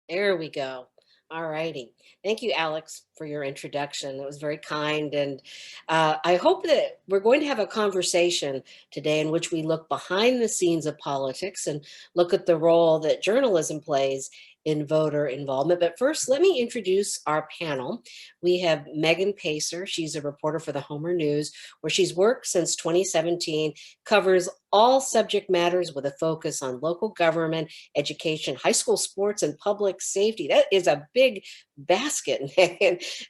There we go. All righty. Thank you, Alex, for your introduction. It was very kind. And I hope that we're going to have a conversation today in which we look behind the scenes of politics and look at the role that journalism plays in voter involvement. But first, let me introduce our panel. We have Megan Pacer. She's a reporter for the Homer News, where she's worked since 2017, covers all subject matters with a focus on local government, education, high school sports, and public safety. That is a big basket.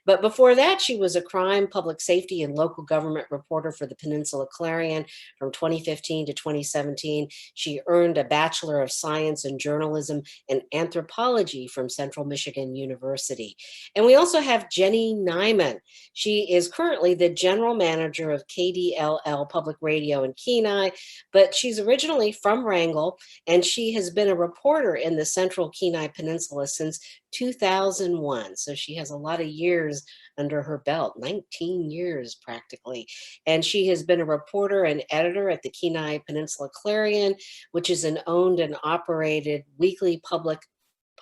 But before that, she was a crime, public safety, and local government reporter for the Peninsula Clarion from 2015 to 2017. She earned a Bachelor of Science in Journalism and Anthropology from Central Michigan University. And we also have Jenny Neyman. She is currently the general manager of KDLL Public Radio in Kenai, but she's originally from Wrangell, and she has been a reporter in the Central Kenai Peninsula since 2001. So she has a lot of years under her belt, 19 years practically. And she has been a reporter and editor at the Kenai Peninsula Clarion, which is an owned and operated weekly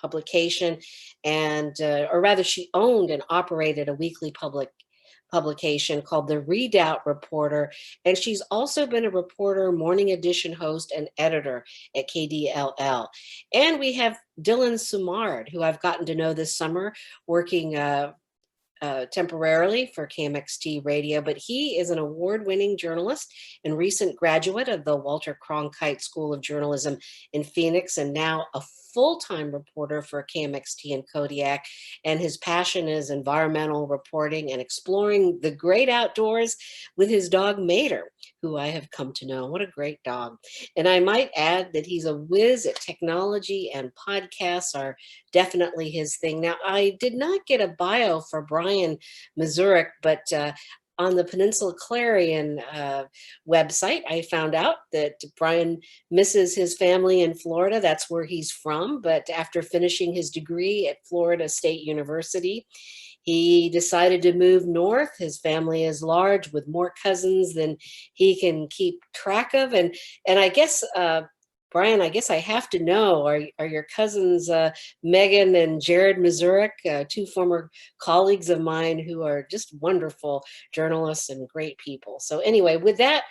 publication, and or rather she owned and operated a weekly publication called the Redoubt Reporter. And she's also been a reporter, morning edition host, and editor at KDLL. And we have Dylan Simard, who I've gotten to know this summer working temporarily for KMXT radio, but he is an award-winning journalist and recent graduate of the Walter Cronkite School of Journalism in Phoenix, and now a full-time reporter for KMXT in Kodiak. And his passion is environmental reporting and exploring the great outdoors with his dog Mater, who I have come to know. What a great dog. And I might add that he's a whiz at technology, and podcasts are definitely his thing. Now, I did not get a bio for Brian Mazurek, but on the Peninsula Clarion website, I found out that Brian misses his family in Florida. That's where he's from. But after finishing his degree at Florida State University, he decided to move north. His family is large with more cousins than he can keep track of. And I guess Brian, I guess I have to know, are your cousins Megan and Jared Mazurek, two former colleagues of mine who are just wonderful journalists and great people. So anyway, with that,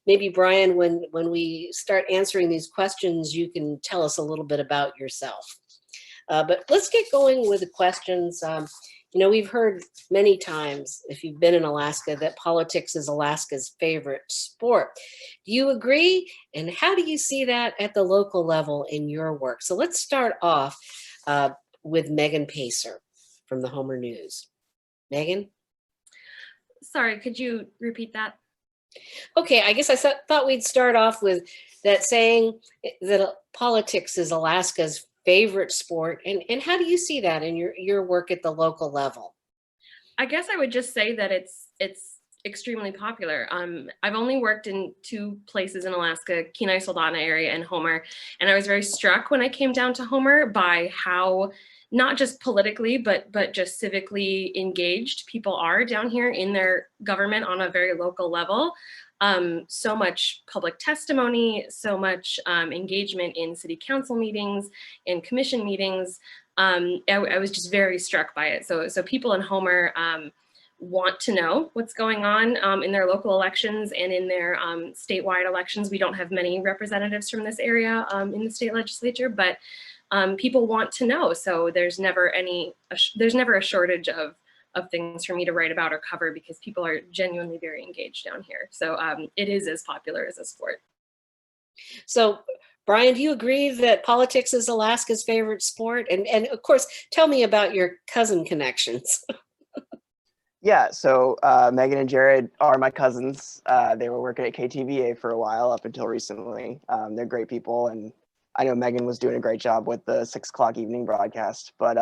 maybe Brian, when we start answering these questions, you can tell us a little bit about yourself. But let's get going with the questions. You know, we've heard many times, if you've been in Alaska, that politics is Alaska's favorite sport. Do you agree? And how do you see that at the local level in your work? So let's start off with Megan Pacer from the Homer News. Megan? Sorry, could you repeat that? Okay, I guess I thought we'd start off with that saying that politics is Alaska's favorite sport, and how do you see that in your work at the local level? I guess I would just say that it's extremely popular. I've only worked in two places in Alaska, Kenai Soldotna area and Homer, and I was very struck when I came down to Homer by how not just politically but just civically engaged people are down here in their government on a very local level. So much public testimony, so much engagement in city council meetings, in commission meetings. I was just very struck by it. So people in Homer want to know what's going on in their local elections and in their statewide elections. We don't have many representatives from this area in the state legislature, but people want to know. So there's never a shortage of things for me to write about or cover because people are genuinely very engaged down here. So it is as popular as a sport. So Brian, do you agree that politics is Alaska's favorite sport? And of course, tell me about your cousin connections. Yeah, so Megan and Jared are my cousins. They were working at KTVA for a while up until recently. They're great people, and I know Megan was doing a great job with the 6 o'clock evening broadcast, but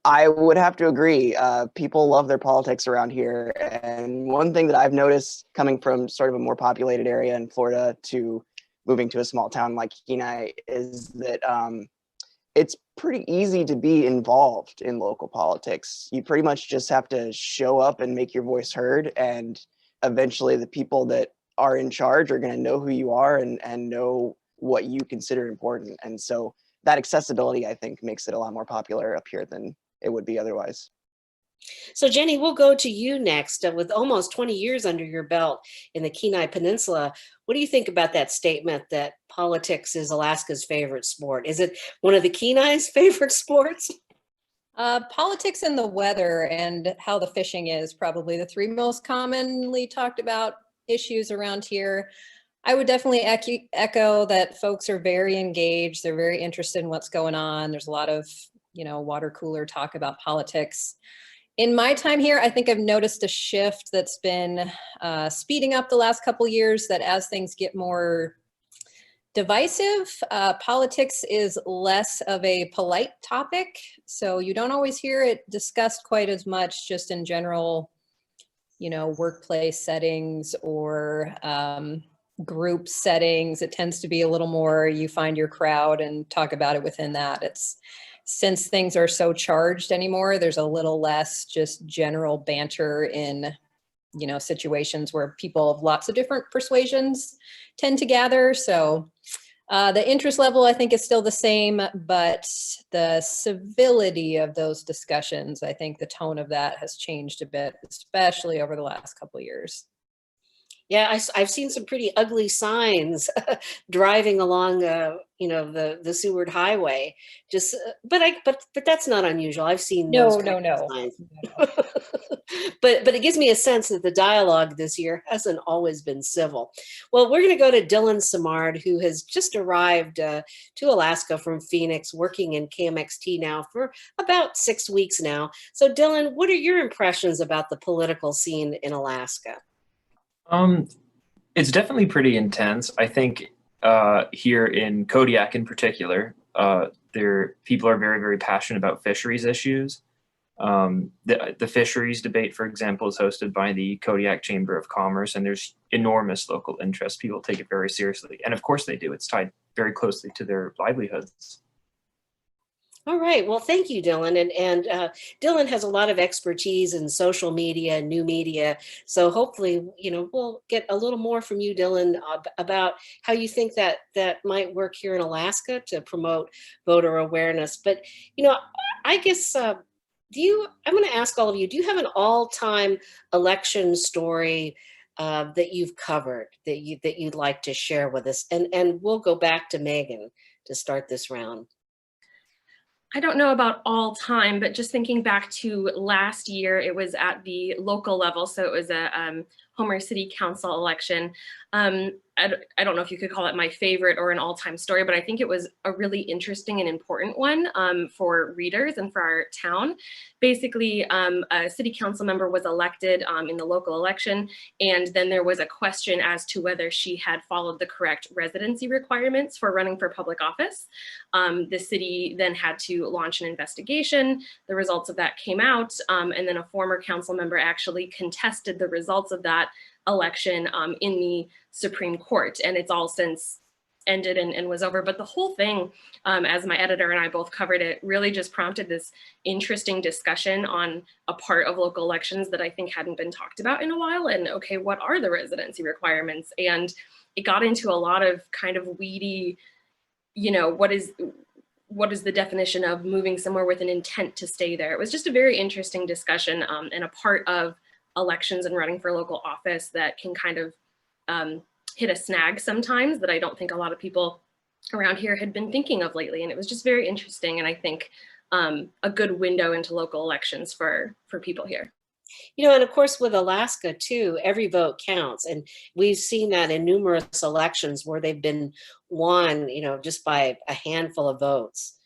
I would have to agree. People love their politics around here. And one thing that I've noticed coming from sort of a more populated area in Florida to moving to a small town like Kenai is that it's pretty easy to be involved in local politics. You pretty much just have to show up and make your voice heard. And eventually the people that are in charge are going to know who you are and know what you consider important. And so that accessibility, I think, makes it a lot more popular up here than it would be otherwise. So Jenny, we'll go to you next. With almost 20 years under your belt in the Kenai Peninsula, what do you think about that statement that politics is Alaska's favorite sport? Is it one of the Kenai's favorite sports? Politics and the weather and how the fishing is probably the three most commonly talked about issues around here. I would definitely echo that folks are very engaged. They're very interested in what's going on. There's a lot of, water cooler talk about politics. In my time here, I think I've noticed a shift that's been speeding up the last couple years, that as things get more divisive, politics is less of a polite topic. So you don't always hear it discussed quite as much just in general, workplace settings or group settings. It tends to be a little more, you find your crowd and talk about it within that. Since things are so charged anymore, there's a little less just general banter in, situations where people of lots of different persuasions tend to gather. So the interest level, I think, is still the same, but the civility of those discussions, I think the tone of that has changed a bit, especially over the last couple of years. Yeah, I've seen some pretty ugly signs driving along, the Seward Highway. Just, but that's not unusual. I've seen those kinds of signs. No. But it gives me a sense that the dialogue this year hasn't always been civil. Well, we're going to go to Dylan Simard, who has just arrived to Alaska from Phoenix, working in KMXT now for about 6 weeks now. So, Dylan, what are your impressions about the political scene in Alaska? It's definitely pretty intense. I think here in Kodiak in particular, people are very, very passionate about fisheries issues. The fisheries debate, for example, is hosted by the Kodiak Chamber of Commerce, and there's enormous local interest. People take it very seriously. And of course they do. It's tied very closely to their livelihoods. All right. Well, thank you, Dylan. And Dylan has a lot of expertise in social media and new media. So hopefully, we'll get a little more from you, Dylan, about how you think that might work here in Alaska to promote voter awareness. But, I guess, I'm going to ask all of you, do you have an all-time election story that you've covered that you'd like to share with us? And we'll go back to Megan to start this round. I don't know about all time, but just thinking back to last year, it was at the local level. So it was a Homer City Council election. I don't know if you could call it my favorite or an all-time story, but I think it was a really interesting and important one for readers and for our town. Basically, a city council member was elected in the local election, and then there was a question as to whether she had followed the correct residency requirements for running for public office. The city then had to launch an investigation. The results of that came out, and then a former council member actually contested the results of that election in the Supreme Court, and it's all since ended and was over. But the whole thing, as my editor and I both covered it, really just prompted this interesting discussion on a part of local elections that I think hadn't been talked about in a while. And okay, what are the residency requirements? And it got into a lot of kind of weedy, what is the definition of moving somewhere with an intent to stay there? It was just a very interesting discussion and a part of elections and running for local office that can kind of hit a snag sometimes that I don't think a lot of people around here had been thinking of lately. And it was just very interesting. And I think a good window into local elections for people here. And of course, with Alaska, too, every vote counts. And we've seen that in numerous elections where they've been won, just by a handful of votes.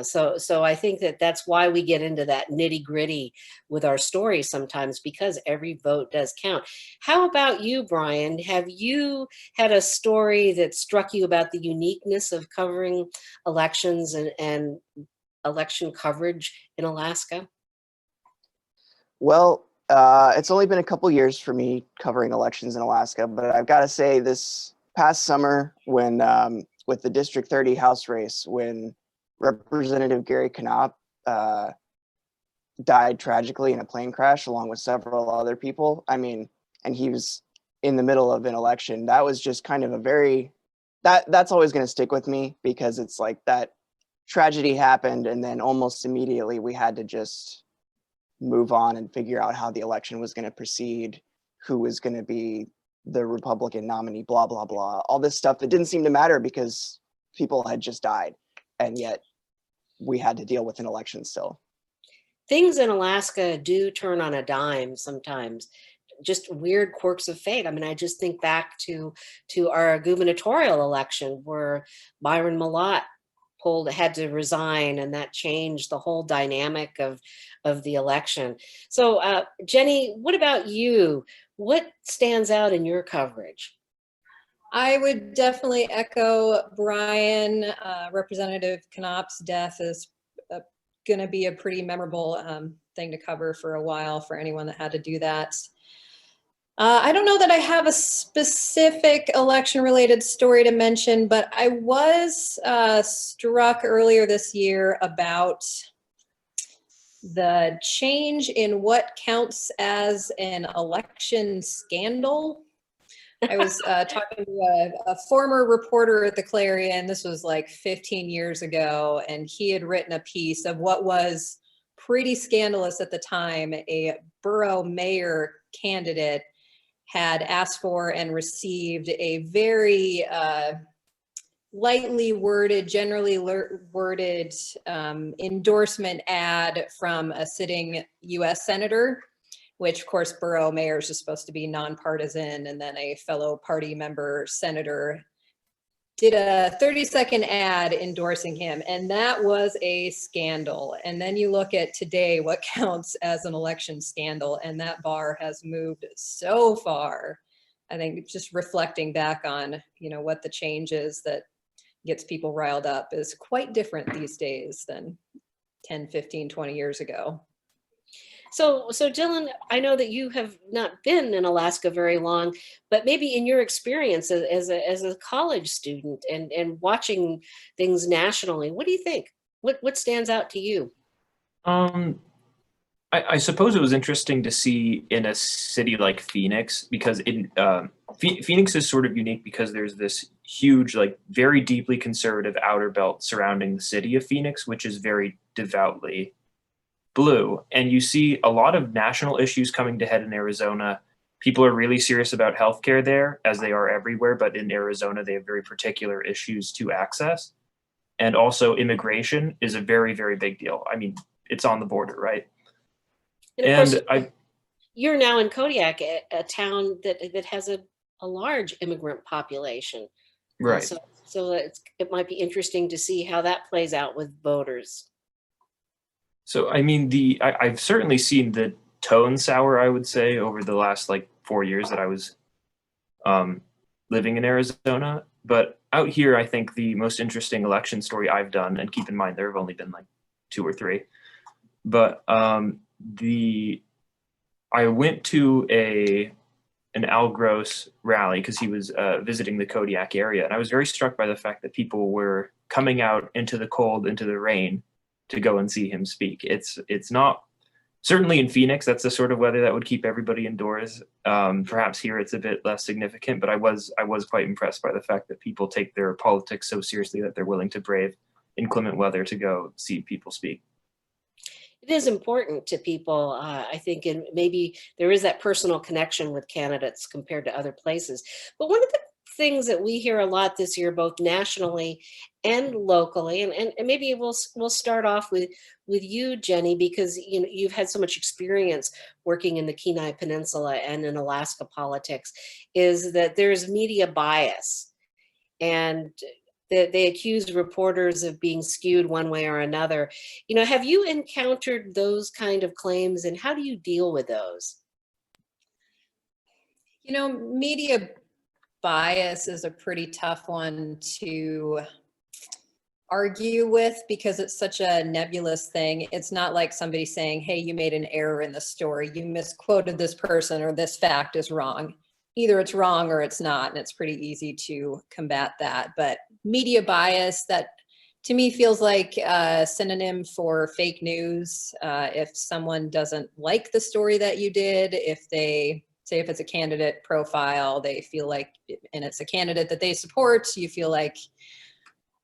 So I think that's why we get into that nitty gritty with our stories sometimes, because every vote does count. How about you, Brian? Have you had a story that struck you about the uniqueness of covering elections and election coverage in Alaska? Well, it's only been a couple years for me covering elections in Alaska, but I've got to say this past summer when with the District 30 House race, when Representative Gary Kenai died tragically in a plane crash along with several other people. And he was in the middle of an election. That was just kind of that's always going to stick with me, because it's like that tragedy happened, and then almost immediately we had to just move on and figure out how the election was going to proceed, who was going to be the Republican nominee, blah, blah, blah. All this stuff that didn't seem to matter because people had just died. And yet we had to deal with an election still. Things in Alaska do turn on a dime sometimes. Just weird quirks of fate. I mean, I just think back to our gubernatorial election where Byron Malott had to resign, and that changed the whole dynamic of the election. So Jenny, what about you? What stands out in your coverage? I would definitely echo Brian. Representative Knopp's death is going to be a pretty memorable thing to cover for a while for anyone that had to do that. I don't know that I have a specific election-related story to mention, but I was struck earlier this year about the change in what counts as an election scandal. I was talking to a former reporter at the Clarion. This was like 15 years ago, and he had written a piece of what was pretty scandalous at the time. A borough mayor candidate had asked for and received a very lightly worded, generally worded endorsement ad from a sitting US senator, which of course borough mayors are supposed to be nonpartisan, and then a fellow party member senator did a 30-second ad endorsing him, and that was a scandal. And then you look at today, what counts as an election scandal, and that bar has moved so far. I think just reflecting back on, you know, what the change is that gets people riled up is quite different these days than 10, 15, 20 years ago. So Dylan, I know that you have not been in Alaska very long, but maybe in your experience as a college student and watching things nationally, what do you think? What stands out to you? I suppose it was interesting to see in a city like Phoenix, because Phoenix is sort of unique because there's this huge, like very deeply conservative outer belt surrounding the city of Phoenix, which is very devoutly blue. And you see a lot of national issues coming to head in Arizona. People are really serious about healthcare there, as they are everywhere, but in Arizona, they have very particular issues to access. And also immigration is a very, very big deal. I mean, it's on the border, right? And of course, you're now in Kodiak, a town that has a large immigrant population. Right. So it might be interesting to see how that plays out with voters. So, I mean, I've certainly seen the tone sour, I would say, over the last like 4 years that I was living in Arizona. But out here, I think the most interesting election story I've done, and keep in mind, there have only been like 2 or 3, but I went to an Al Gross rally because he was visiting the Kodiak area. And I was very struck by the fact that people were coming out into the cold, into the rain, to go and see him speak. It's not, certainly in Phoenix, that's the sort of weather that would keep everybody indoors. Perhaps here it's a bit less significant, but I was quite impressed by the fact that people take their politics so seriously that they're willing to brave inclement weather to go see people speak. It is important to people, I think, and maybe there is that personal connection with candidates compared to other places. But one of the things that we hear a lot this year, both nationally and locally, and maybe we'll start off with you, Jenny, because you know you've had so much experience working in the Kenai Peninsula and in Alaska politics, is that there's media bias, and that they accuse reporters of being skewed one way or another. You know, have you encountered those kind of claims, and how do you deal with those? You know, media bias is a pretty tough one to argue with because it's such a nebulous thing. It's not like somebody saying, hey, you made an error in the story, you misquoted this person, or this fact is wrong. Either it's wrong or it's not, and it's pretty easy to combat that. But media bias, that to me feels like a synonym for fake news. If someone doesn't like the story that you did, if they say, if it's a candidate profile, they feel like, and it's a candidate that they support, you feel like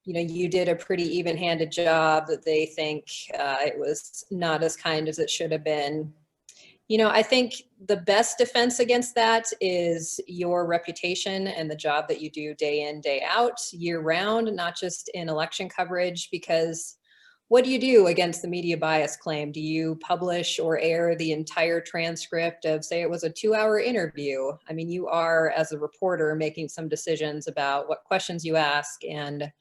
you did a pretty even-handed job, that they think it was not as kind as it should have been. I think the best defense against that is your reputation and the job that you do day in, day out, year round, not just in election coverage, because what do you do against the media bias claim? Do you publish or air the entire transcript of, say it was a 2-hour interview? I mean, you are, as a reporter, making some decisions about what questions you ask and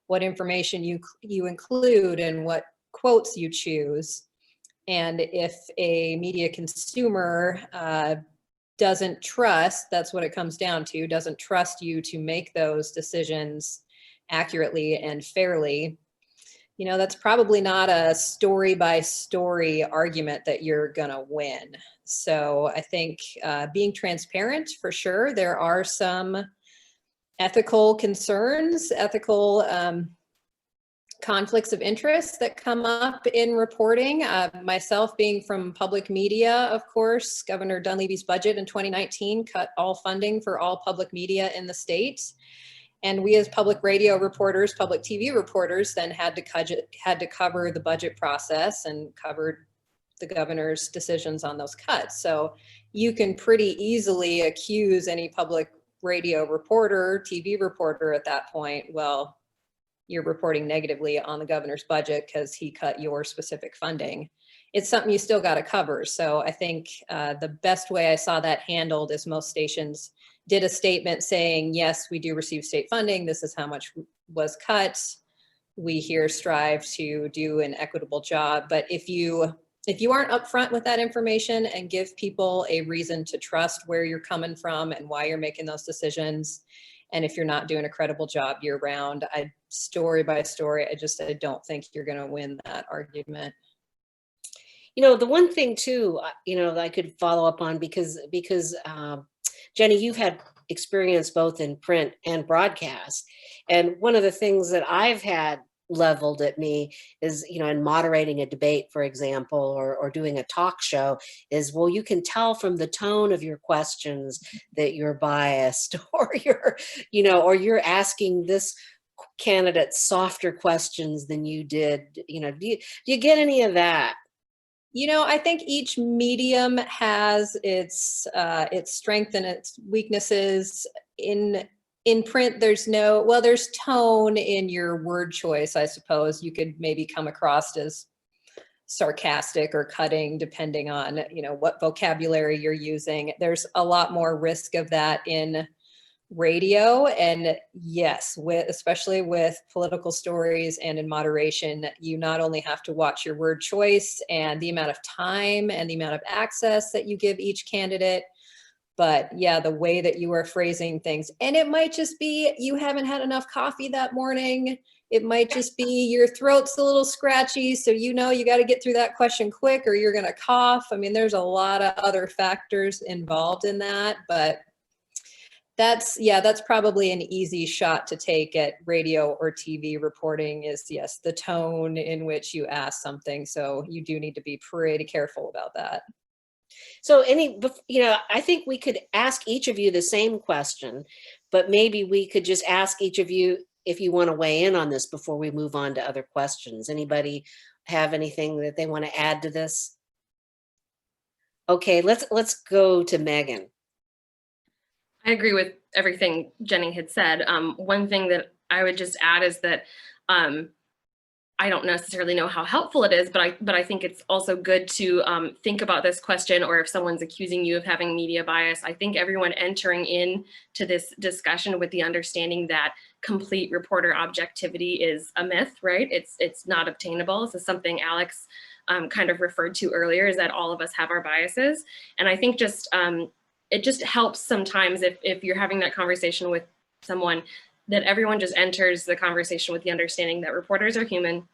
what information you include and what quotes you choose. And if a media consumer doesn't trust, that's what it comes down to, doesn't trust you to make those decisions accurately and fairly, that's probably not a story by story argument that you're gonna win. So I think being transparent, for sure, there are some ethical concerns, ethical conflicts of interest that come up in reporting. Myself being from public media, of course, Governor Dunleavy's budget in 2019 cut all funding for all public media in the state. And we as public radio reporters, public TV reporters, then had to cover the budget process and covered the governor's decisions on those cuts. So you can pretty easily accuse any public radio reporter, TV reporter at that point, well, you're reporting negatively on the governor's budget because he cut your specific funding. It's something you still got to cover. So I think the best way I saw that handled is most stations did a statement saying, yes, we do receive state funding. This is how much was cut. We here strive to do an equitable job. But if you aren't upfront with that information and give people a reason to trust where you're coming from and why you're making those decisions, and if you're not doing a credible job year round, story by story, I don't think you're going to win that argument. The one thing too, that I could follow up on, because Jenny, you've had experience both in print and broadcast. And one of the things that I've had leveled at me is, in moderating a debate, for example, or doing a talk show, is, well, you can tell from the tone of your questions that you're biased, or you're asking this candidate softer questions than you did. Do you get any of that? I think each medium has its strength and its weaknesses. In print, there's tone in your word choice, I suppose. You could maybe come across as sarcastic or cutting, depending on, what vocabulary you're using. There's a lot more risk of that in radio. And yes, especially with political stories and in moderation, you not only have to watch your word choice and the amount of time and the amount of access that you give each candidate, but yeah, the way that you are phrasing things. And it might just be you haven't had enough coffee that morning. It might just be your throat's a little scratchy, so you got to get through that question quick or you're going to cough. I mean, there's a lot of other factors involved in that, but that's probably an easy shot to take at radio or TV reporting is, yes, the tone in which you ask something. So you do need to be pretty careful about that. So I think we could ask each of you the same question, but maybe we could just ask each of you if you want to weigh in on this before we move on to other questions. Anybody have anything that they want to add to this? Okay, let's go to Megan. I agree with everything Jenny had said. One thing that I would just add is that I don't necessarily know how helpful it is, but I think it's also good to think about this question, or if someone's accusing you of having media bias. I think everyone entering into this discussion with the understanding that complete reporter objectivity is a myth, right? It's not obtainable. This is something Alex kind of referred to earlier, is that all of us have our biases. And I think it just helps sometimes if you're having that conversation with someone, that everyone just enters the conversation with the understanding that reporters are human.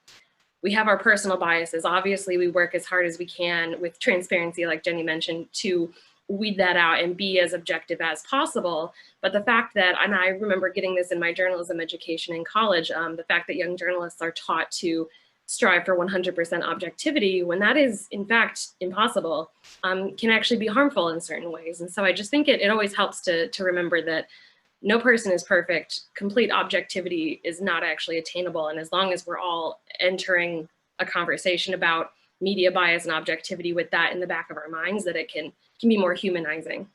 We have our personal biases. Obviously, we work as hard as we can with transparency, like Jenny mentioned, to weed that out and be as objective as possible. But the fact that, and I remember getting this in my journalism education in college, the fact that young journalists are taught to strive for 100% objectivity, when that is in fact impossible, can actually be harmful in certain ways. And so I just think it always helps to remember that no person is perfect. Complete objectivity is not actually attainable. And as long as we're all entering a conversation about media bias and objectivity with that in the back of our minds, that it can be more humanizing.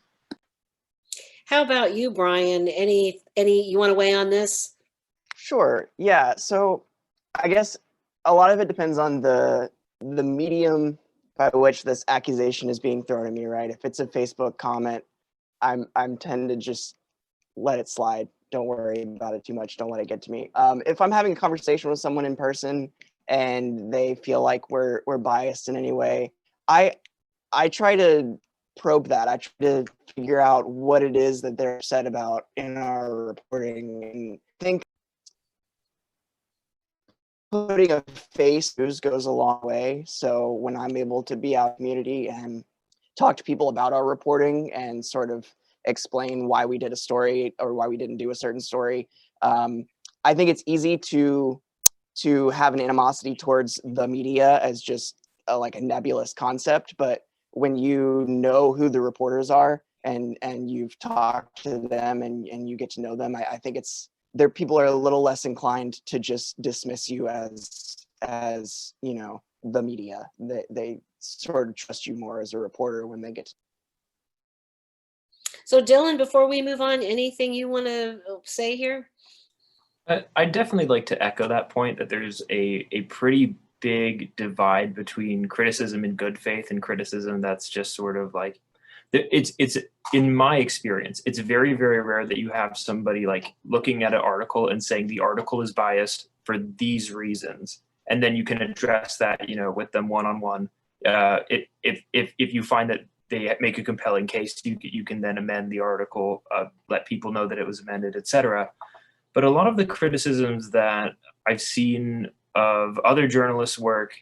How about you, Brian? Any you want to weigh on this? Sure. Yeah. So I guess a lot of it depends on the medium by which this accusation is being thrown at me, right? If it's a Facebook comment, I'm tend to just let it slide. Don't worry about it too much. Don't let it get to me. If I'm having a conversation with someone in person and they feel like we're biased in any way, I try to probe that. I try to figure out what it is that they're upset about in our reporting, and think putting a face goes a long way. So when I'm able to be out in the community and talk to people about our reporting and sort of explain why we did a story or why we didn't do a certain story, I think it's easy to have an animosity towards the media as just like a nebulous concept. But when you know who the reporters are and you've talked to them and you get to know them, I think it's there. People are a little less inclined to just dismiss you as you know, the media. They sort of trust you more as a reporter when they get to. So Dylan, before we move on, anything you want to say here? I'd definitely like to echo that point, that there's a pretty big divide between criticism in good faith and criticism that's just sort of like, it's in my experience, it's very, very rare that you have somebody like looking at an article and saying the article is biased for these reasons, and then you can address that, you know, with them one-on-one. If you find that they make a compelling case, you can then amend the article, let people know that it was amended, etc. But a lot of the criticisms that I've seen of other journalists' work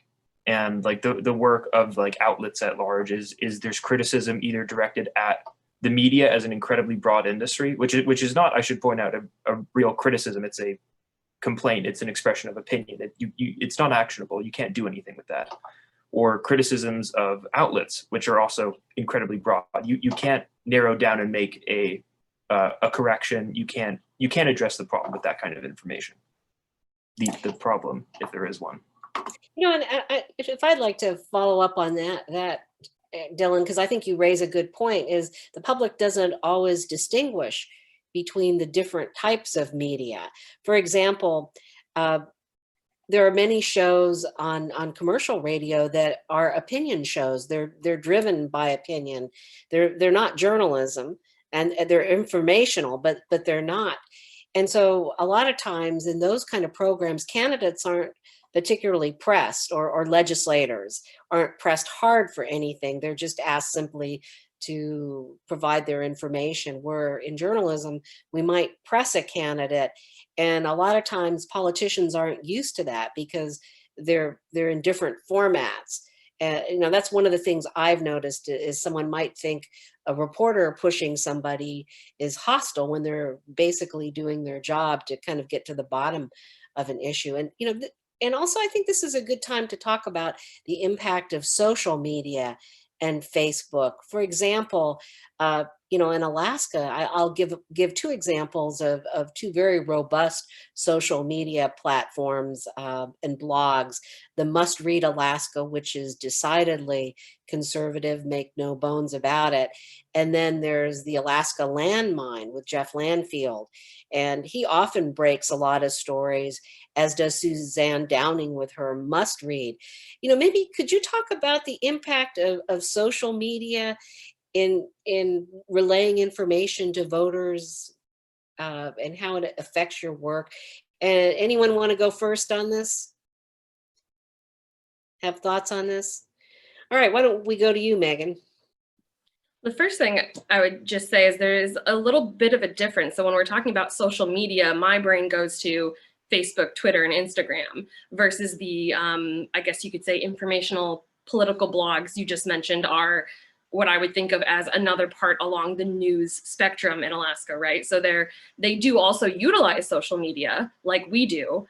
and like the work of like outlets at large is there's criticism either directed at the media as an incredibly broad industry, which is not, I should point out, a real criticism. It's a complaint. It's an expression of opinion. It's not actionable. You can't do anything with that. Or criticisms of outlets, which are also incredibly broad. You can't narrow down and make a correction. You can't address the problem with that kind of information. The problem, if there is one. You know, and if I'd like to follow up on that Dylan, because I think you raise a good point, is the public doesn't always distinguish between the different types of media. For example, there are many shows on commercial radio that are opinion shows. They're driven by opinion. They're not journalism, and they're informational, but they're not. And so a lot of times in those kind of programs, candidates aren't particularly pressed, or legislators aren't pressed hard for anything. They're just asked simply to provide their information. Where in journalism, we might press a candidate, and a lot of times politicians aren't used to that because they're in different formats. And you know, that's one of the things I've noticed is someone might think a reporter pushing somebody is hostile when they're basically doing their job to kind of get to the bottom of an issue. And you know, and also I think this is a good time to talk about the impact of social media and Facebook. For example, you know, in Alaska, I'll give two examples of two very robust social media platforms and blogs. The Must Read Alaska, which is decidedly conservative, make no bones about it. And then there's the Alaska Landmine with Jeff Landfield. And he often breaks a lot of stories, as does Suzanne Downing with her Must Read. You know, maybe could you talk about the impact of social media in relaying information to voters and how it affects your work? And anyone want to go first on this? Have thoughts on this? All right, why don't we go to you, Megan? The first thing I would just say is there is a little bit of a difference. So when we're talking about social media, my brain goes to Facebook, Twitter, and Instagram versus the, I guess you could say, informational political blogs you just mentioned are what I would think of as another part along the news spectrum in Alaska, right? So they do also utilize social media like we do,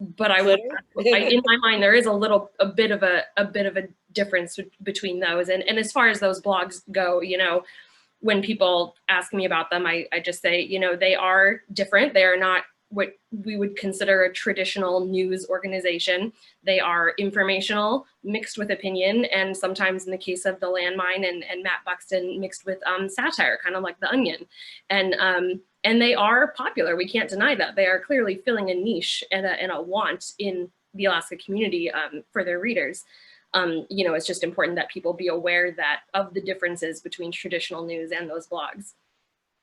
but in my mind there is a bit of a difference between those. And as far as those blogs go, you know, when people ask me about them, I just say, you know, they are different. They are not what we would consider a traditional news organization. They are informational mixed with opinion, and sometimes in the case of the Landmine and Matt Buxton, mixed with satire, kind of like The Onion. And they are popular. We can't deny that. They are clearly filling a niche and a want in the Alaska community for their readers. You know, it's just important that people be aware that of the differences between traditional news and those blogs.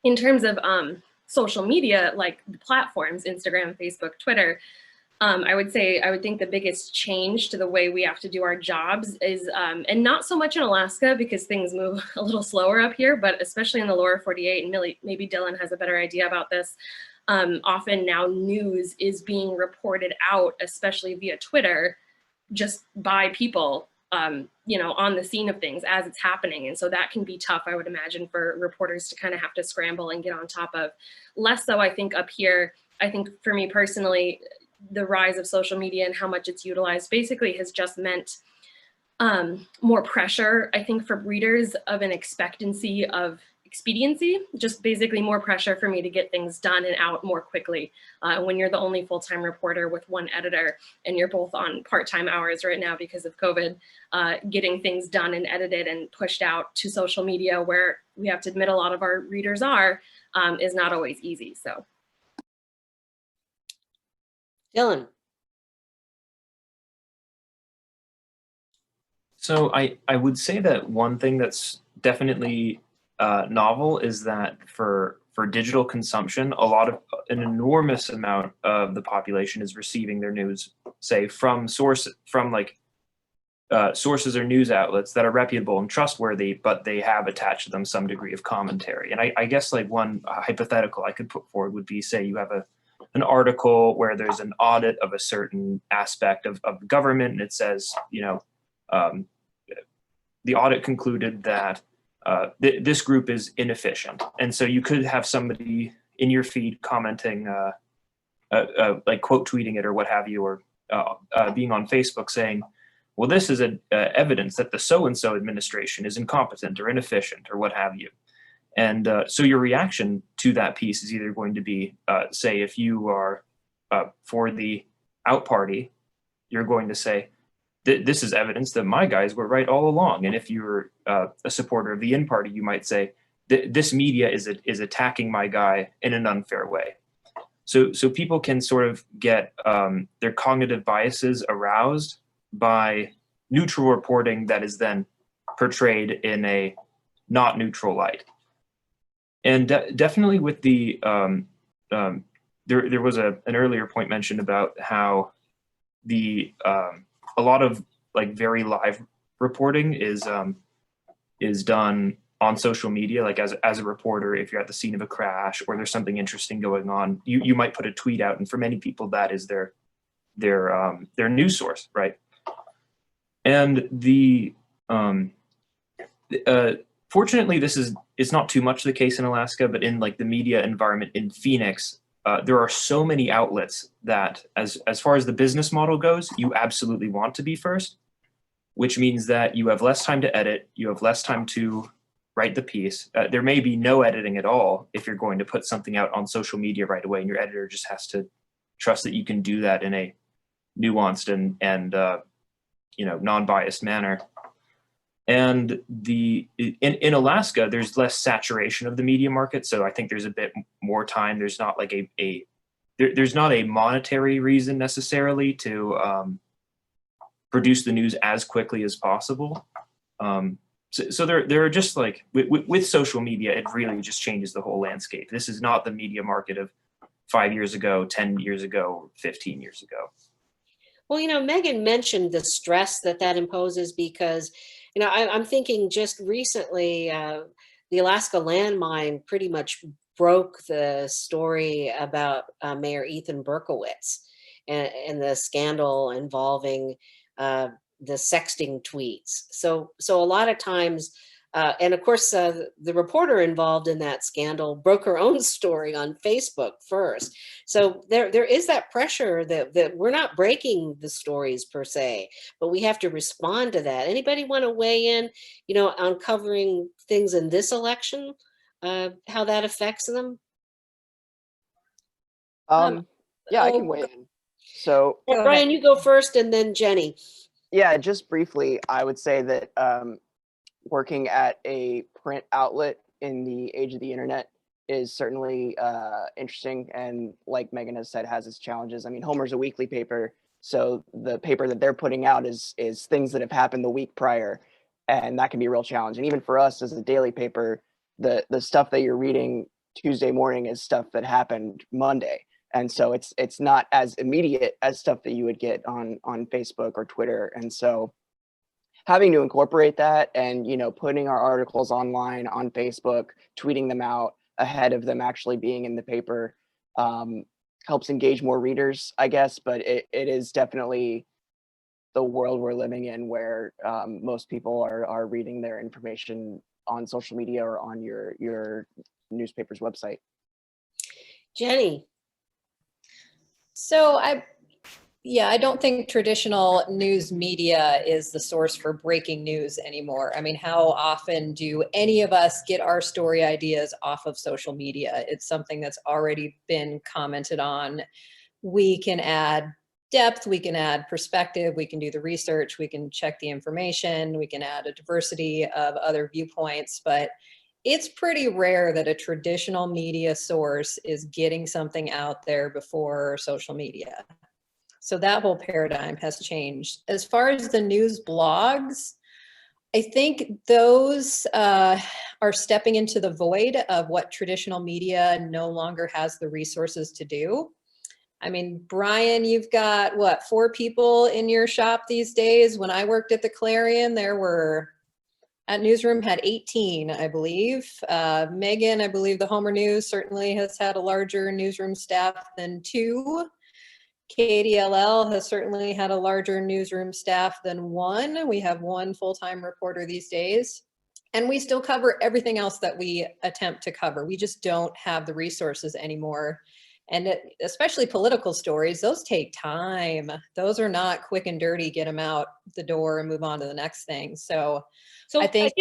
In terms of social media, like the platforms, Instagram, Facebook, Twitter, I would think the biggest change to the way we have to do our jobs is, and not so much in Alaska because things move a little slower up here, but especially in the lower 48, and maybe Dylan has a better idea about this. Often now news is being reported out, especially via Twitter, just by people, you know, on the scene of things as it's happening. And so that can be tough, I would imagine, for reporters to kind of have to scramble and get on top of. Less so, I think, up here. I think for me personally, the rise of social media and how much it's utilized basically has just meant more pressure, I think, for readers of an expectancy of expediency, just basically more pressure for me to get things done and out more quickly. When you're the only full-time reporter with one editor and you're both on part-time hours right now because of COVID, getting things done and edited and pushed out to social media, where we have to admit a lot of our readers are, is not always easy. So. Dylan. So I would say that one thing that's definitely novel is that for digital consumption, an enormous amount of the population is receiving their news, say, from sources or news outlets that are reputable and trustworthy, but they have attached to them some degree of commentary. And I guess like one hypothetical I could put forward would be, say you have an article where there's an audit of a certain aspect of government, and it says, you know, the audit concluded that this group is inefficient. And so you could have somebody in your feed commenting, like quote tweeting it or what have you, or being on Facebook saying, well, this is evidence that the so-and-so administration is incompetent or inefficient or what have you. And so your reaction to that piece is either going to be, say, if you are for the out party, you're going to say, this is evidence that my guys were right all along. And if you're a supporter of the in party, you might say, this media is attacking my guy in an unfair way. So people can sort of get their cognitive biases aroused by neutral reporting that is then portrayed in a not neutral light. And definitely with the, there was an earlier point mentioned about how a lot of like very live reporting is done on social media. Like as a reporter, if you're at the scene of a crash or there's something interesting going on, you might put a tweet out, and for many people that is their news source, right? And fortunately, it's not too much the case in Alaska, but in like the media environment in Phoenix, there are so many outlets that as far as the business model goes, you absolutely want to be first, which means that you have less time to edit, you have less time to write the piece. There may be no editing at all if you're going to put something out on social media right away, and your editor just has to trust that you can do that in a nuanced and you know, non-biased manner. And in Alaska, there's less saturation of the media market, so I think there's a bit more time. There's not like there's not a monetary reason necessarily to produce the news as quickly as possible. So there are just like with social media, it really just changes the whole landscape. This is not the media market of 5 years ago, 10 years ago, 15 years ago. Well, you know, Megan mentioned the stress that imposes because, you know, I'm thinking just recently, the Alaska landmine pretty much broke the story about Mayor Ethan Berkowitz and the scandal involving the sexting tweets. So a lot of times And of course, the reporter involved in that scandal broke her own story on Facebook first. So there is that pressure that we're not breaking the stories per se, but we have to respond to that. Anybody want to weigh in, on covering things in this election, how that affects them? Yeah, I can weigh in. So Go ahead. Brian, you go first, and then Jenny. yeah, just briefly, I would say that working at a print outlet in the age of the internet is certainly interesting, and like Megan has said, has its challenges. I mean, Homer's a weekly paper, so the paper that they're putting out is things that have happened the week prior, and that can be a real challenge. And even for us as a daily paper, the stuff that you're reading Tuesday morning is stuff that happened Monday, and so it's not as immediate as stuff that you would get on Facebook or Twitter. And so having to incorporate that and putting our articles online on Facebook, tweeting them out ahead of them actually being in the paper, helps engage more readers, I guess. But it is definitely the world we're living in, where most people are reading their information on social media or on your newspaper's website. Jenny. So I don't think traditional news media is the source for breaking news anymore. I mean, how often do any of us get our story ideas off of social media? It's something that's already been commented on. We can add depth, we can add perspective, we can do the research, we can check the information, we can add a diversity of other viewpoints, but it's pretty rare that a traditional media source is getting something out there before social media. So that whole paradigm has changed. As far as the news blogs, I think those are stepping into the void of what traditional media no longer has the resources to do. I mean, Brian, you've got what, 4 people in your shop these days? When I worked at the Clarion, there were, at Newsroom had 18, I believe. Megan, I believe the Homer News certainly has had a larger newsroom staff than 2. KDLL has certainly had a larger newsroom staff than 1. We have 1 full-time reporter these days, and we still cover everything else that we attempt to cover. We just don't have the resources anymore. And especially political stories, those take time. Those are not quick and dirty, get them out the door and move on to the next thing. So I think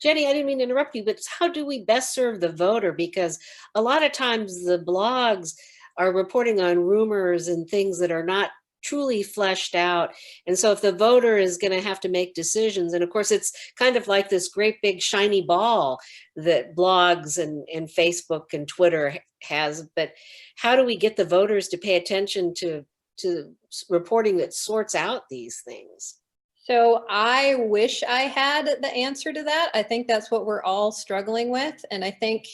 Jenny, I didn't mean to interrupt you, but how do we best serve the voter? Because a lot of times the blogs are reporting on rumors and things that are not truly fleshed out. And so if the voter is going to have to make decisions, and of course it's kind of like this great big shiny ball that blogs and Facebook and Twitter has, but how do we get the voters to pay attention to reporting that sorts out these things? So I wish I had the answer to that. I think that's what we're all struggling with. And I think,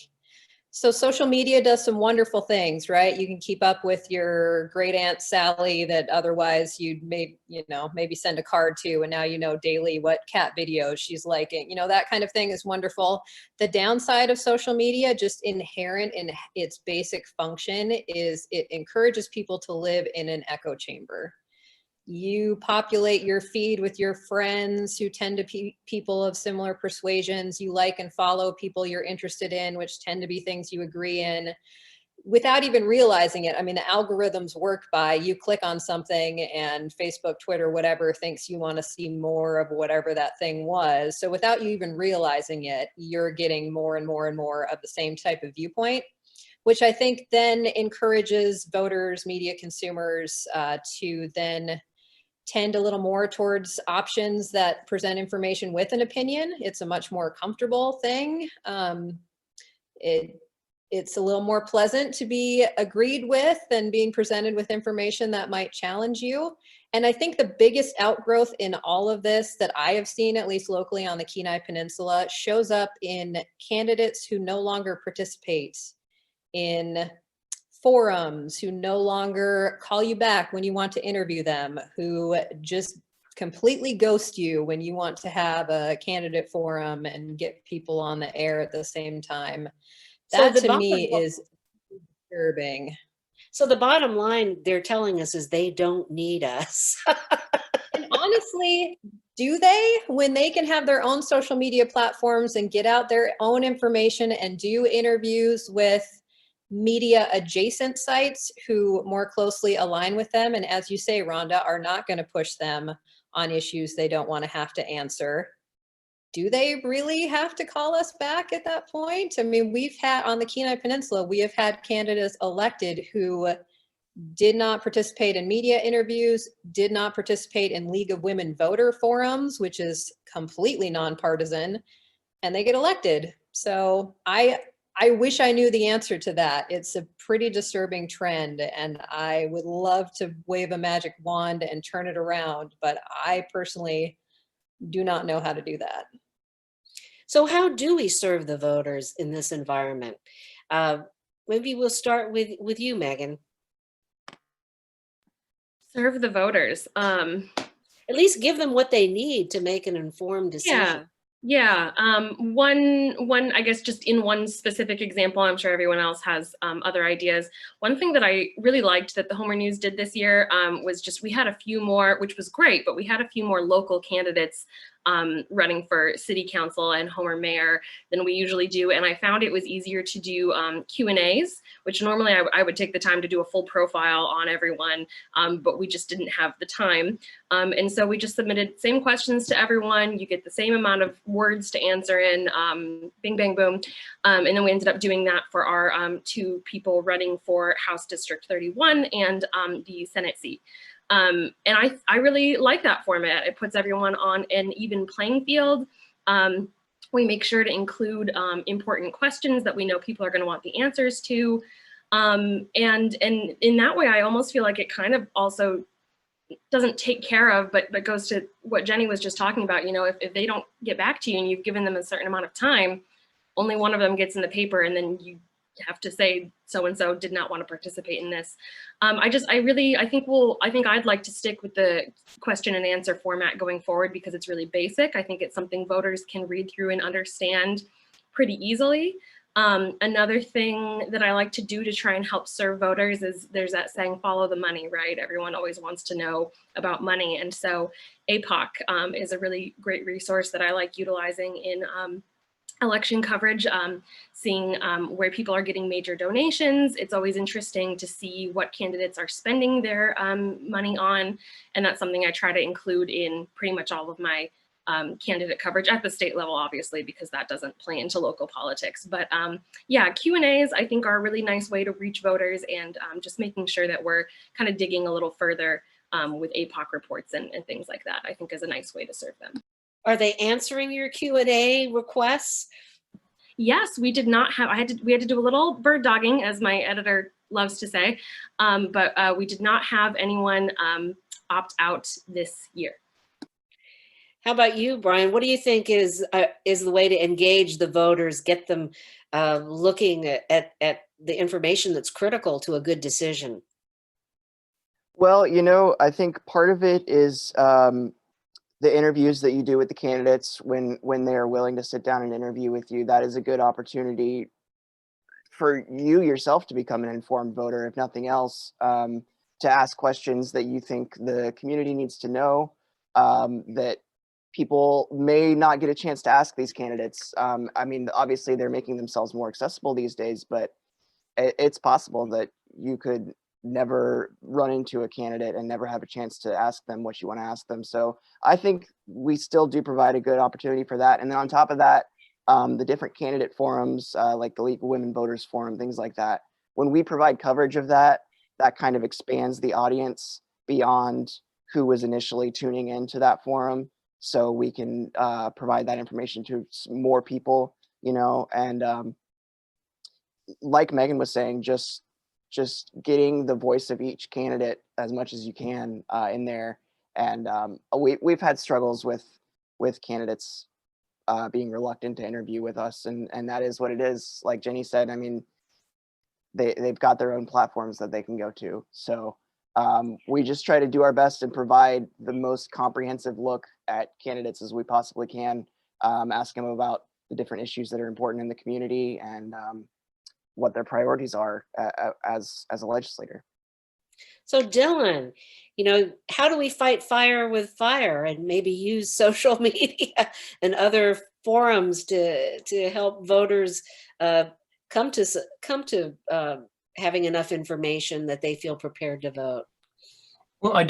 so social media does some wonderful things, right? You can keep up with your great aunt Sally that otherwise you'd maybe send a card to, and now you know daily what cat videos she's liking. That kind of thing is wonderful. The downside of social media, just inherent in its basic function, is it encourages people to live in an echo chamber. You populate your feed with your friends who tend to be people of similar persuasions. You like and follow people you're interested in, which tend to be things you agree in, without even realizing it. I mean, the algorithms work by you click on something and Facebook, Twitter, whatever thinks you want to see more of whatever that thing was. So without you even realizing it, you're getting more and more and more of the same type of viewpoint, which I think then encourages voters, media consumers to then tend a little more towards options that present information with an opinion. It's a much more comfortable thing. It's a little more pleasant to be agreed with than being presented with information that might challenge you. And I think the biggest outgrowth in all of this that I have seen, at least locally on the Kenai Peninsula, shows up in candidates who no longer participate in forums, who no longer call you back when you want to interview them, who just completely ghost you when you want to have a candidate forum and get people on the air at the same time. That to me is disturbing. So the bottom line they're telling us is they don't need us. And honestly, do they, when they can have their own social media platforms and get out their own information and do interviews with media adjacent sites who more closely align with them, and as you say, Rhonda, are not going to push them on issues they don't want to have to answer, do they really have to call us back at that point? I mean, we've had on the Kenai Peninsula, we have had candidates elected who did not participate in media interviews, did not participate in League of Women Voter forums, which is completely nonpartisan, and they get elected. So I wish I knew the answer to that. It's a pretty disturbing trend, and I would love to wave a magic wand and turn it around, but I personally do not know how to do that. So how do we serve the voters in this environment? Maybe we'll start with you, Megan. Serve the voters. At least give them what they need to make an informed decision. Yeah. One, I guess just in one specific example, I'm sure everyone else has other ideas. One thing that I really liked that the Homer News did this year was just, we had a few more, which was great, but we had a few more local candidates running for city council and Homer mayor than we usually do. And I found it was easier to do Q&As, which normally I would take the time to do a full profile on everyone, but we just didn't have the time. And so we just submitted same questions to everyone. You get the same amount of words to answer in, bing, bang, boom. And then we ended up doing that for our two people running for House District 31 and the Senate seat. And I really like that format. It puts everyone on an even playing field. We make sure to include important questions that we know people are going to want the answers to. And in that way, I almost feel like it kind of also doesn't take care of, but goes to what Jenny was just talking about. You know, if they don't get back to you and you've given them a certain amount of time, only one of them gets in the paper, and then you have to say so-and-so did not want to participate in this. I think I'd like to stick with the question and answer format going forward because it's really basic. I think it's something voters can read through and understand pretty easily. Another thing that I like to do to try and help serve voters is there's that saying, follow the money, right? Everyone always wants to know about money. And so APOC is a really great resource that I like utilizing in election coverage, seeing where people are getting major donations. It's always interesting to see what candidates are spending their money on. And that's something I try to include in pretty much all of my candidate coverage at the state level, obviously, because that doesn't play into local politics. But yeah, Q&As I think are a really nice way to reach voters, and just making sure that we're kind of digging a little further with APOC reports and things like that, I think is a nice way to serve them. Are they answering your Q&A requests? Yes, we did not have, we had to do a little bird dogging, as my editor loves to say, but we did not have anyone opt out this year. How about you, Brian? What do you think is the way to engage the voters, get them looking at the information that's critical to a good decision? Well, you know, I think part of it is the interviews that you do with the candidates when they are willing to sit down and interview with you. That is a good opportunity for you yourself to become an informed voter, if nothing else, to ask questions that you think the community needs to know, that people may not get a chance to ask these candidates. I mean, obviously they're making themselves more accessible these days, but it's possible that you could never run into a candidate and never have a chance to ask them what you want to ask them. So I think we still do provide a good opportunity for that. And then on top of that, the different candidate forums, like the League of Women Voters Forum, things like that, when we provide coverage of that, that kind of expands the audience beyond who was initially tuning into that forum. So we can provide that information to more people, you know, and like Megan was saying, just getting the voice of each candidate as much as you can in there. And we've had struggles with candidates being reluctant to interview with us, and that is what it is. Like Jenny said, I mean, they've got their own platforms that they can go to. So we just try to do our best and provide the most comprehensive look at candidates as we possibly can, ask them about the different issues that are important in the community and what their priorities are as a legislator. So Dylan, how do we fight fire with fire and maybe use social media and other forums to help voters come to having enough information that they feel prepared to vote? Well, I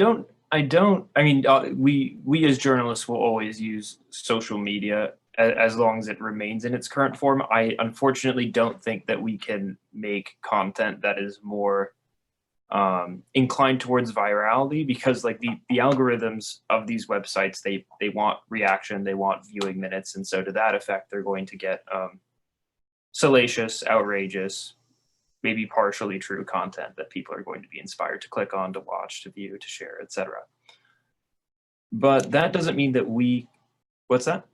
mean, we as journalists will always use social media as long as it remains in its current form. I unfortunately don't think that we can make content that is more inclined towards virality, because like the algorithms of these websites, they want reaction, they want viewing minutes, and so to that effect, they're going to get salacious, outrageous, maybe partially true content that people are going to be inspired to click on, to watch, to view, to share, etc. But that doesn't mean that what's that?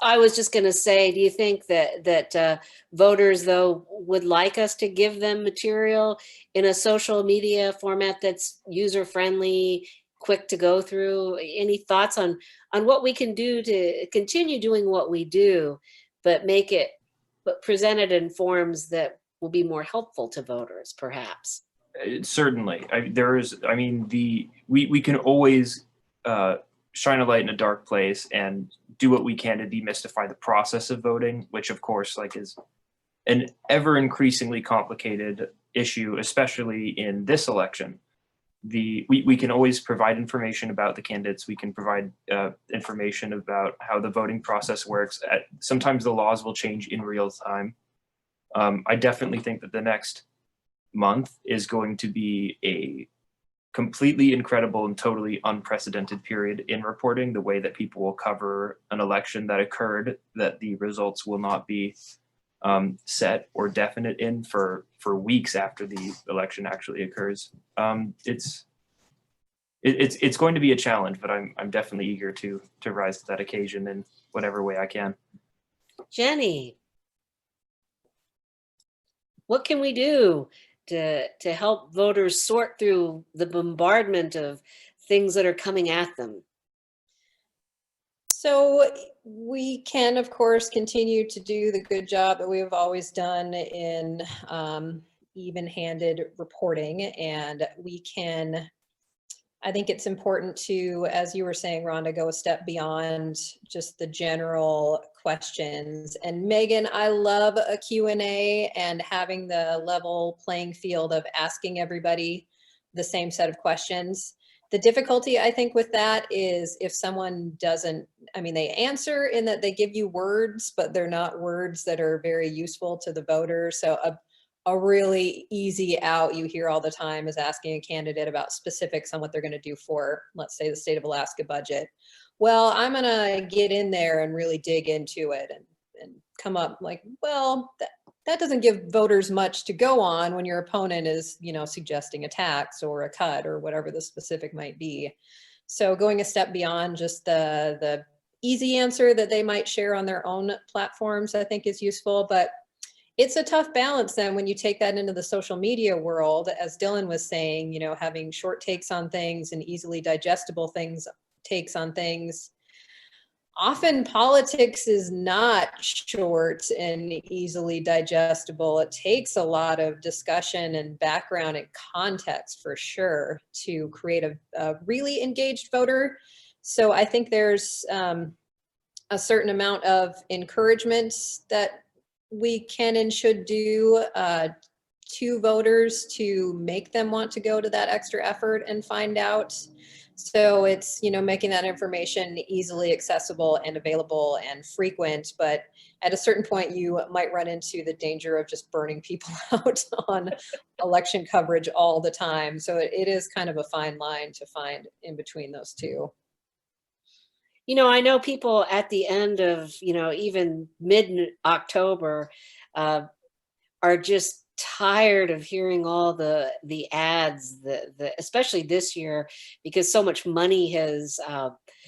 I was just going to say, do you think that voters, though, would like us to give them material in a social media format that's user-friendly, quick to go through? Any thoughts on what we can do to continue doing what we do, but present it in forms that will be more helpful to voters, perhaps? Certainly. We can always shine a light in a dark place and do what we can to demystify the process of voting, which of course is an ever increasingly complicated issue, especially in this election. We can always provide information about the candidates. We can provide information about how the voting process works. Sometimes the laws will change in real time. I definitely think that the next month is going to be a completely incredible and totally unprecedented period in reporting, the way that people will cover an election that occurred, that the results will not be set or definite in for weeks after the election actually occurs. It's going to be a challenge, but I'm definitely eager to rise to that occasion in whatever way I can. Jenny, what can we do to help voters sort through the bombardment of things that are coming at them? So we can, of course, continue to do the good job that we have always done in even-handed reporting. And I think it's important to, as you were saying, Rhonda, go a step beyond just the general questions. And Megan, I love a Q&A and having the level playing field of asking everybody the same set of questions. The difficulty, I think, with that is if someone doesn't, they answer in that they give you words, but they're not words that are very useful to the voter. So a really easy out you hear all the time is asking a candidate about specifics on what they're going to do for, let's say, the state of Alaska budget. Well, I'm going to get in there and really dig into it and come up like, well, that doesn't give voters much to go on when your opponent is, suggesting a tax or a cut or whatever the specific might be. So going a step beyond just the easy answer that they might share on their own platforms, I think is useful. But it's a tough balance then when you take that into the social media world, as Dylan was saying, having short takes on things and easily digestible takes on things. Often politics is not short and easily digestible. It takes a lot of discussion and background and context for sure to create a really engaged voter. So I think there's a certain amount of encouragement that we can and should do to voters to make them want to go to that extra effort and find out. So it's, making that information easily accessible and available and frequent, but at a certain point you might run into the danger of just burning people out on election coverage all the time. So it is kind of a fine line to find in between those two. I know people at the end of, even mid-October are just tired of hearing all the ads, especially this year, because so much money has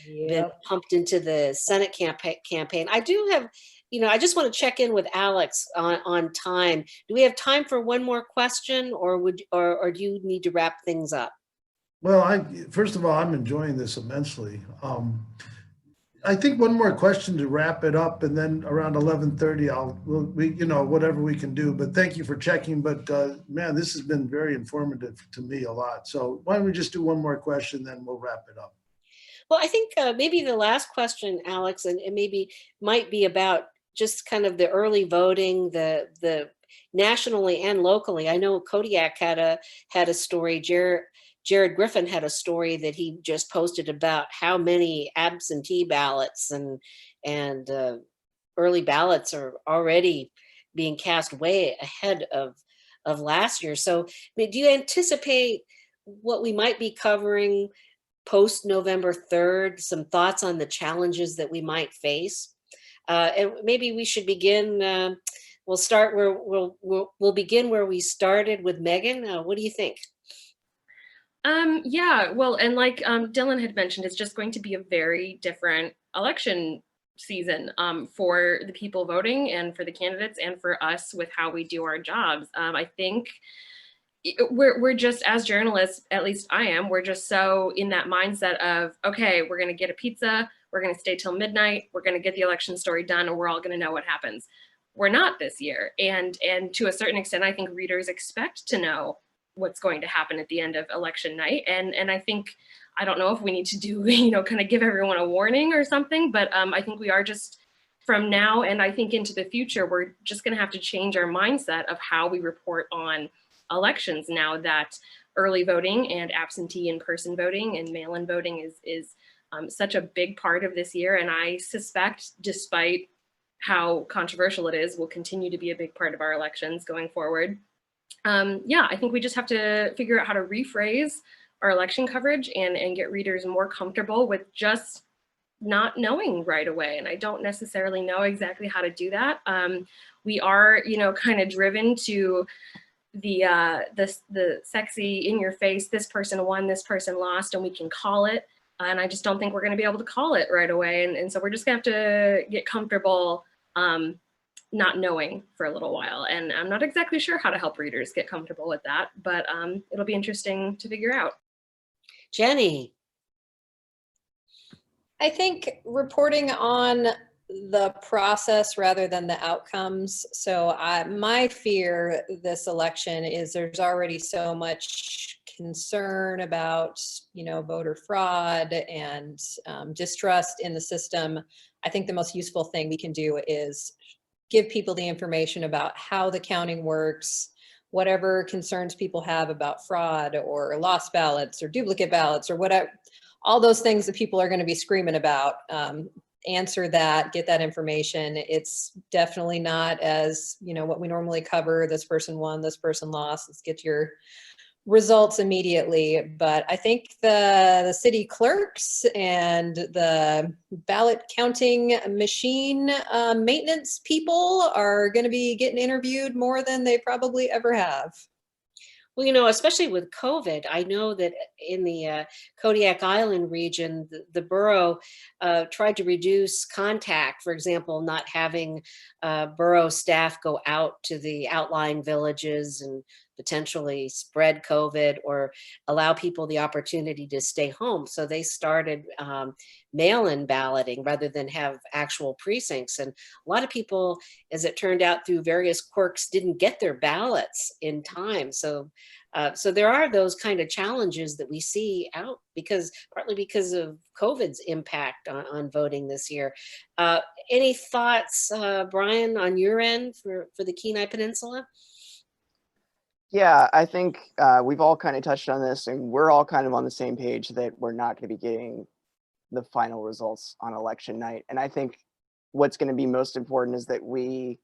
been pumped into the Senate campaign. I do have, I just want to check in with Alex on time. Do we have time for one more question, or do you need to wrap things up? Well, first of all, I'm enjoying this immensely. I think one more question to wrap it up, and then around 11:30, whatever we can do. But thank you for checking. But man, this has been very informative to me a lot. So why don't we just do one more question, then we'll wrap it up. Well, I think maybe the last question, Alex, and maybe might be about just kind of the early voting, the nationally and locally. I know Kodiak had a story. Jared Griffin had a story that he just posted about how many absentee ballots and early ballots are already being cast way ahead of last year. So, I mean, do you anticipate what we might be covering post November 3rd? Some thoughts on the challenges that we might face, and maybe we should begin. We'll start where we'll begin where we started with Megan. What do you think? Yeah, well, and like Dylan had mentioned, it's just going to be a very different election season for the people voting and for the candidates and for us with how we do our jobs. I think we're just, as journalists, at least I am, we're just so in that mindset of, okay, we're going to get a pizza, we're going to stay till midnight, we're going to get the election story done, and we're all going to know what happens. We're not this year. And to a certain extent, I think readers expect to know what's going to happen at the end of election night. And I think, I don't know if we need to do, kind of give everyone a warning or something, but I think we are just, from now and I think into the future, we're just going to have to change our mindset of how we report on elections now that early voting and absentee in-person voting and mail-in voting is such a big part of this year. And I suspect, despite how controversial it is, will continue to be a big part of our elections going forward. Yeah, I think we just have to figure out how to rephrase our election coverage and get readers more comfortable with just not knowing right away. And I don't necessarily know exactly how to do that. We are, kind of driven to the sexy in your face, this person won, this person lost, and we can call it. And I just don't think we're going to be able to call it right away. And so we're just going to have to get comfortable not knowing for a little while. And I'm not exactly sure how to help readers get comfortable with that, but it'll be interesting to figure out. Jenny. I think reporting on the process rather than the outcomes. So my fear this election is there's already so much concern about, voter fraud and distrust in the system. I think the most useful thing we can do is give people the information about how the counting works, whatever concerns people have about fraud or lost ballots or duplicate ballots or whatever, all those things that people are going to be screaming about. Answer that, get that information. It's definitely not as, what we normally cover. This person won, this person lost. Let's get your results immediately. But I think the city clerks and the ballot counting machine maintenance people are going to be getting interviewed more than they probably ever have. Well, especially with COVID, I know that in the Kodiak Island region, the borough tried to reduce contact, for example, not having borough staff go out to the outlying villages and potentially spread COVID or allow people the opportunity to stay home. So they started mail-in balloting rather than have actual precincts. And a lot of people, as it turned out through various quirks, didn't get their ballots in time. So there are those kind of challenges that we see out partly because of COVID's impact on voting this year. Any thoughts, Brian, on your end for the Kenai Peninsula? Yeah, I think we've all kind of touched on this, and we're all kind of on the same page that we're not going to be getting the final results on election night. And I think what's going to be most important is that we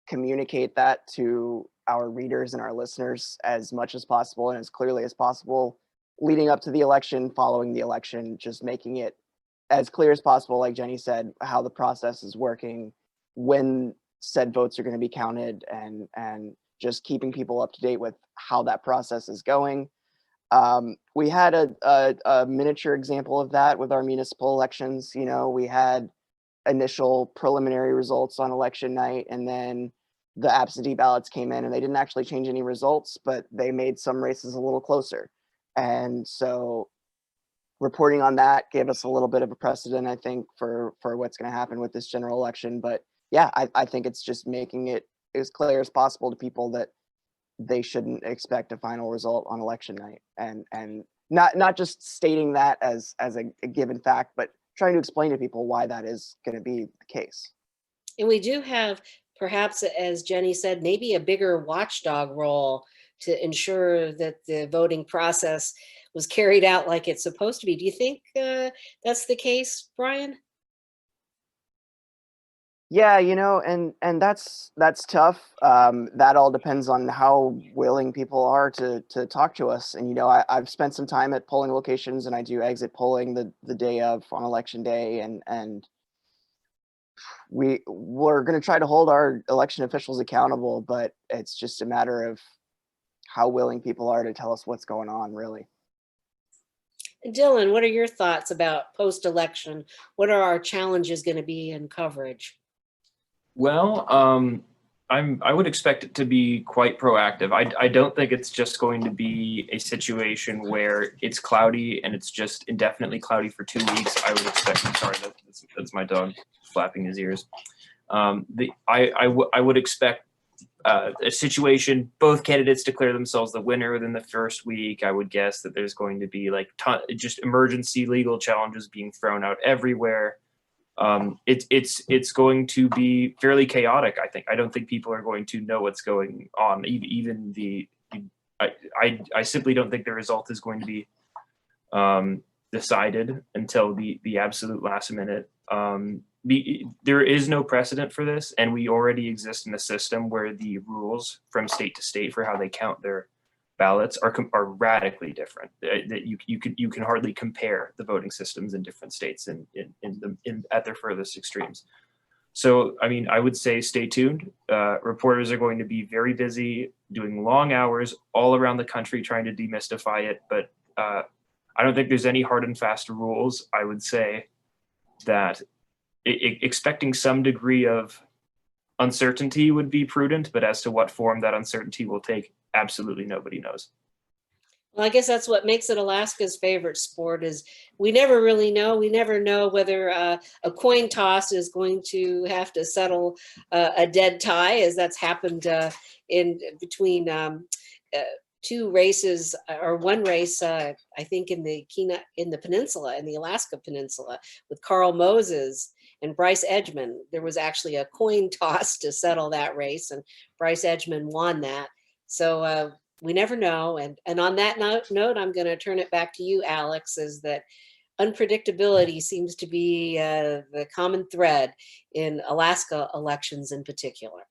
communicate that to our readers and our listeners as much as possible and as clearly as possible leading up to the election, following the election, just making it as clear as possible, like Jenny said, how the process is working, when said votes are going to be counted, and just keeping people up to date with how that process is going. We had a miniature example of that with our municipal elections. We had initial preliminary results on election night, and then the absentee ballots came in, and they didn't actually change any results, but they made some races a little closer. And so reporting on that gave us a little bit of a precedent, I think, for what's going to happen with this general election. But yeah, I think it's just making it as clear as possible to people that they shouldn't expect a final result on election night, and not just stating that as a given fact, but trying to explain to people why that is going to be the case. And we do have, perhaps, as Jenny said, maybe a bigger watchdog role to ensure that the voting process was carried out like it's supposed to be. Do you think that's the case, Brian? Yeah, and that's tough. That all depends on how willing people are to talk to us. And I've spent some time at polling locations, and I do exit polling the day of on election day, and we're going to try to hold our election officials accountable, but it's just a matter of how willing people are to tell us what's going on, really. Dylan, what are your thoughts about post-election? What are our challenges going to be in coverage? Well, I would expect it to be quite proactive. I don't think it's just going to be a situation where it's cloudy and it's just indefinitely cloudy for 2 weeks. I would expect. Sorry, that's my dog flapping his ears. I would expect a situation, both candidates declare themselves the winner within the first week. I would guess that there's going to be just emergency legal challenges being thrown out everywhere. It's going to be fairly chaotic. I don't think people are going to know what's going on. I simply don't think the result is going to be decided until the absolute last minute. There is no precedent for this, and we already exist in a system where the rules from state to state for how they count their ballots are radically different. That you can hardly compare the voting systems in different states at their furthest extremes. So, I would say stay tuned. Reporters are going to be very busy doing long hours all around the country trying to demystify it. But I don't think there's any hard and fast rules. I would say that expecting some degree of uncertainty would be prudent, but as to what form that uncertainty will take, absolutely nobody knows. Well, I guess that's what makes it Alaska's favorite sport is we never really know. We never know whether a coin toss is going to have to settle a dead tie, as that's happened in between two races or one race, I think in the Peninsula, in the Alaska Peninsula, with Carl Moses and Bryce Edgman. There was actually a coin toss to settle that race, and Bryce Edgman won that. So we never know. And on that note, I'm going to turn it back to you, Alex, is that unpredictability seems to be the common thread in Alaska elections in particular.